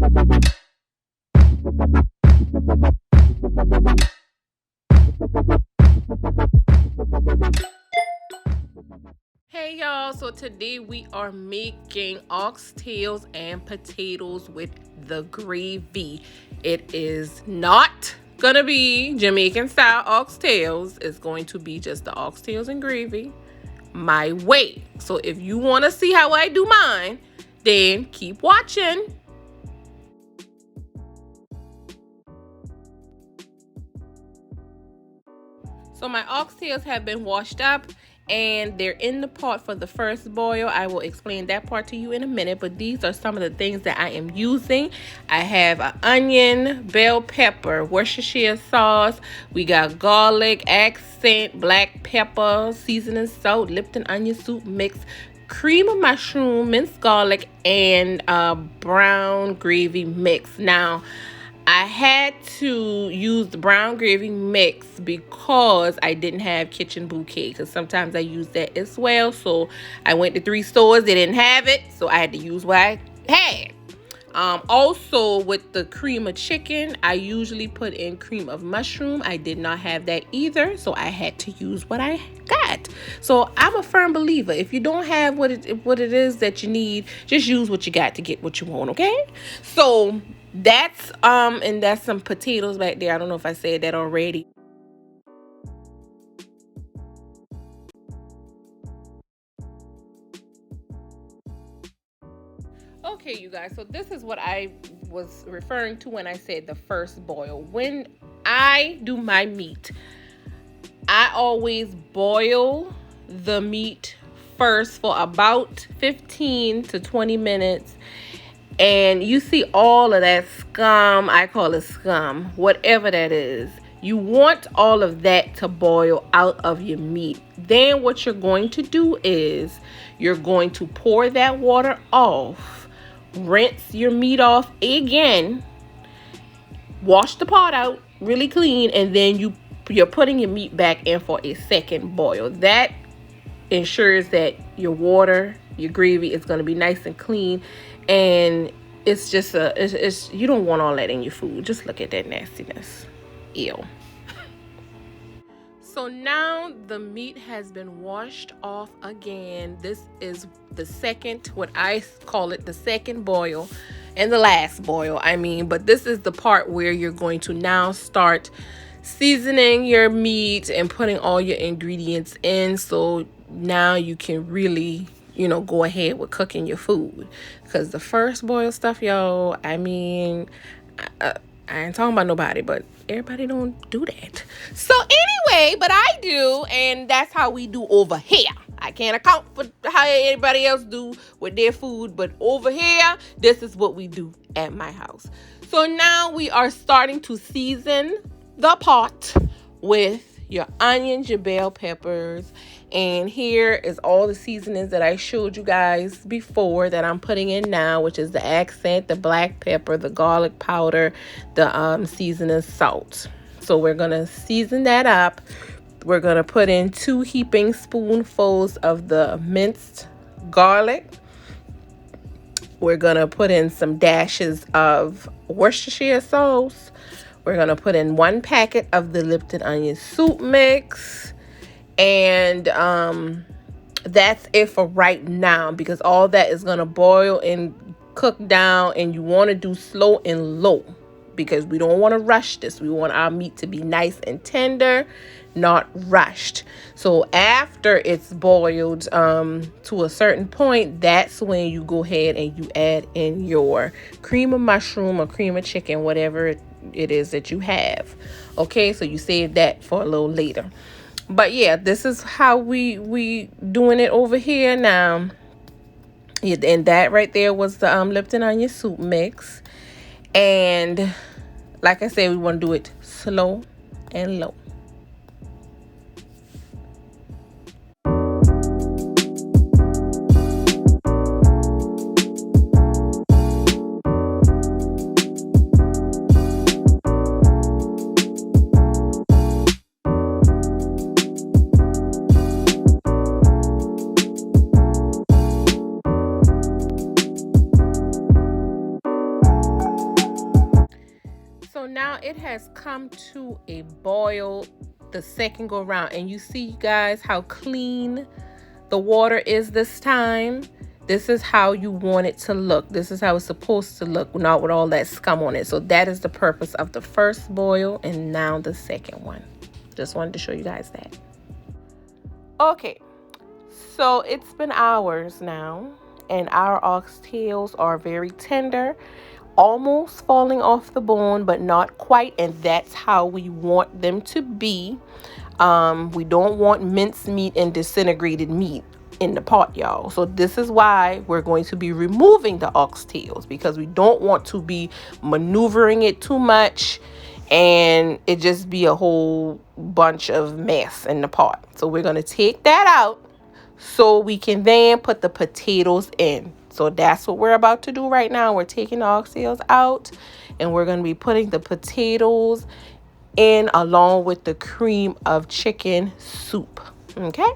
Hey y'all, so today we are making oxtails and potatoes with the gravy. It is not gonna be Jamaican style oxtails, it's going to be just the oxtails and gravy my way. So if you want to see how I do mine, then keep watching. So my oxtails have been washed up and they're in the pot for the first boil. I will explain that part to you in a minute, but these are some of the things that I am using. I have an onion, bell pepper, Worcestershire sauce. We got garlic, accent, black pepper, seasoning salt, Lipton onion soup mix, cream of mushroom, minced garlic, and brown gravy mix. Now, I had to use the brown gravy mix because I didn't have kitchen bouquet, because sometimes I use that as well. So I went to 3 stores, they didn't have it, so I had to use what I had. Also with the cream of chicken, I usually put in cream of mushroom. I did not have that either, so I had to use what I got. So I'm a firm believer, if you don't have what it is that you need, just use what you got to get what you want, okay? So that's and that's some potatoes back there. I don't know if I said that already. Okay, you guys, so this is what I was referring to when I said the first boil. When I do my meat, I always boil the meat first for about 15 to 20 minutes. And you see all of that scum, I call it scum, whatever that is. You want all of that to boil out of your meat. Then what you're going to do is you're going to pour that water off, rinse your meat off again, wash the pot out really clean, and then you're putting your meat back in for a second boil. That ensures that your water, your gravy is going to be nice and clean, and it's just it's you don't want all that in your food. Just look at that nastiness. Ew. So now the meat has been washed off again. This is the second, what I call it, the second boil, and the last boil, I mean, but this is the part where you're going to now start seasoning your meat and putting all your ingredients in, so now you can really, go ahead with cooking your food. Because the first boil stuff, y'all, I mean, I ain't talking about nobody, but everybody don't do that. So anyway, but I do, and that's how we do over here. I can't account for how anybody else do with their food, but over here, this is what we do at my house. So now we are starting to season the pot with your onions, your bell peppers, and here is all the seasonings that I showed you guys before that I'm putting in now, which is the accent, the black pepper, the garlic powder, the seasoning salt. So we're gonna season that up. We're gonna put in 2 heaping spoonfuls of the minced garlic. We're gonna put in some dashes of Worcestershire sauce. We're going to put in 1 packet of the Lipton onion soup mix. And that's it for right now, because all that is going to boil and cook down. And you want to do slow and low, because we don't want to rush this. We want our meat to be nice and tender, not rushed. So after it's boiled to a certain point, that's when you go ahead and you add in your cream of mushroom or cream of chicken, whatever it is that you have. Okay, so you save that for a little later. But yeah, this is how we doing it over here now. Yeah, and that right there was the Lipton onion soup mix. And like I said, we want to do it slow and low. So now it has come to a boil the second go round, and you see guys how clean the water is this time. This is how you want it to look. This is how it's supposed to look, not with all that scum on it. So that is the purpose of the first boil, and now the second one. Just wanted to show you guys that. Okay, so it's been hours now, and our oxtails are very tender, almost falling off the bone, but not quite, and that's how we want them to be. We don't want minced meat and disintegrated meat in the pot, y'all. So this is why we're going to be removing the oxtails, because we don't want to be maneuvering it too much and it just be a whole bunch of mess in the pot. So we're going to take that out so we can then put the potatoes in. So that's what we're about to do right now. We're taking the oxtails out and we're going to be putting the potatoes in along with the cream of chicken soup. Okay?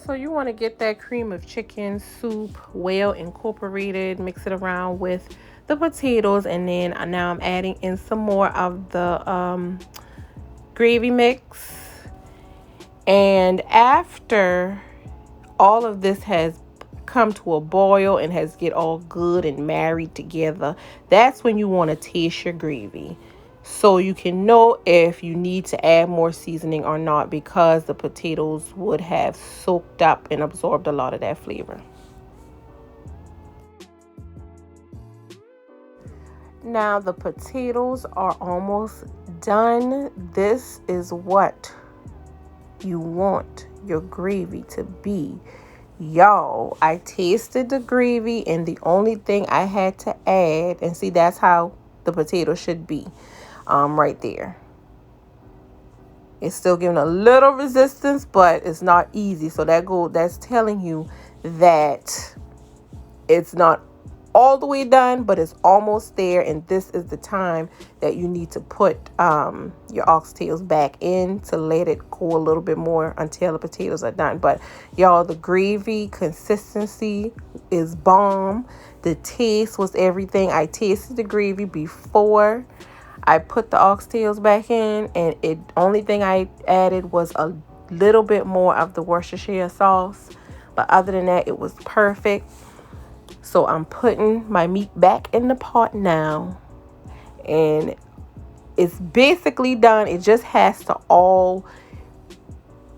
So you want to get that cream of chicken soup well incorporated, mix it around with the potatoes, and then now I'm adding in some more of the gravy mix. And after all of this has come to a boil and has get all good and married together, that's when you want to taste your gravy, so you can know if you need to add more seasoning or not, because the potatoes would have soaked up and absorbed a lot of that flavor. Now the potatoes are almost done. This is what you want your gravy to be. Y'all, I tasted the gravy, and the only thing I had to add, and see, that's how the potato should be. Right there. It's still giving a little resistance, but it's not easy. So that's telling you that it's not all the way done, but it's almost there. And this is the time that you need to put your oxtails back in to let it cool a little bit more until the potatoes are done. But y'all, the gravy consistency is bomb. The taste was everything. I tasted the gravy before I put the oxtails back in, and only thing I added was a little bit more of the Worcestershire sauce, but other than that, it was perfect. So I'm putting my meat back in the pot now, and it's basically done. It just has to all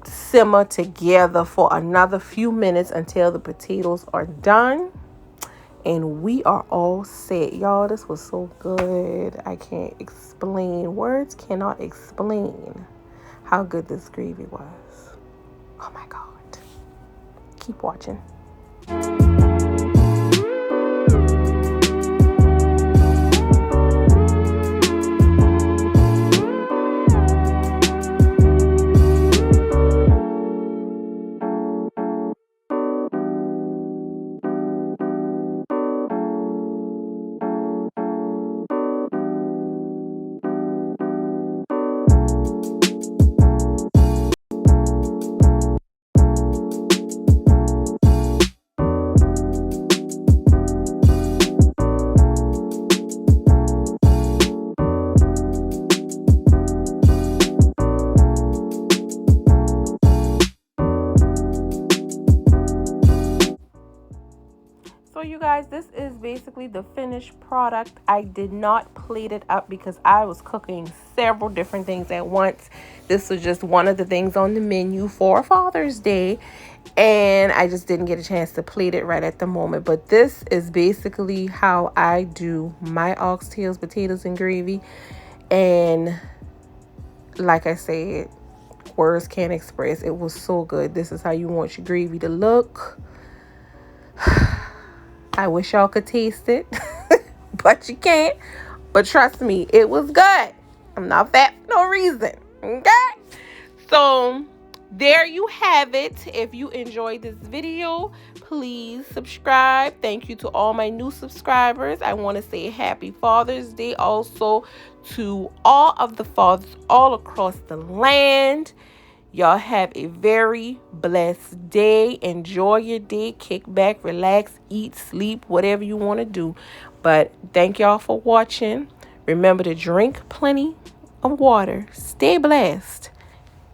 simmer together for another few minutes until the potatoes are done. And we are all set. Y'all, this was so good. I can't explain. Words cannot explain how good this gravy was. Oh my God. Keep watching. So you guys, this is basically the finished product. I did not plate it up because I was cooking several different things at once. This was just one of the things on the menu for Father's Day, and I just didn't get a chance to plate it right at the moment. But this is basically how I do my oxtails, potatoes, and gravy. And like I said, words can't express. It was so good. This is how you want your gravy to look. I wish y'all could taste it, but you can't. But trust me, it was good. I'm not fat for no reason. Okay? So there you have it. If you enjoyed this video, please subscribe. Thank you to all my new subscribers. I want to say happy Father's Day also to all of the fathers all across the land. Y'all have a very blessed day. Enjoy your day. Kick back, relax, eat, sleep, whatever you want to do. But thank y'all for watching. Remember to drink plenty of water. Stay blessed.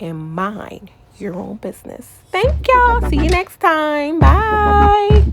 And mind your own business. Thank y'all. See you next time. Bye.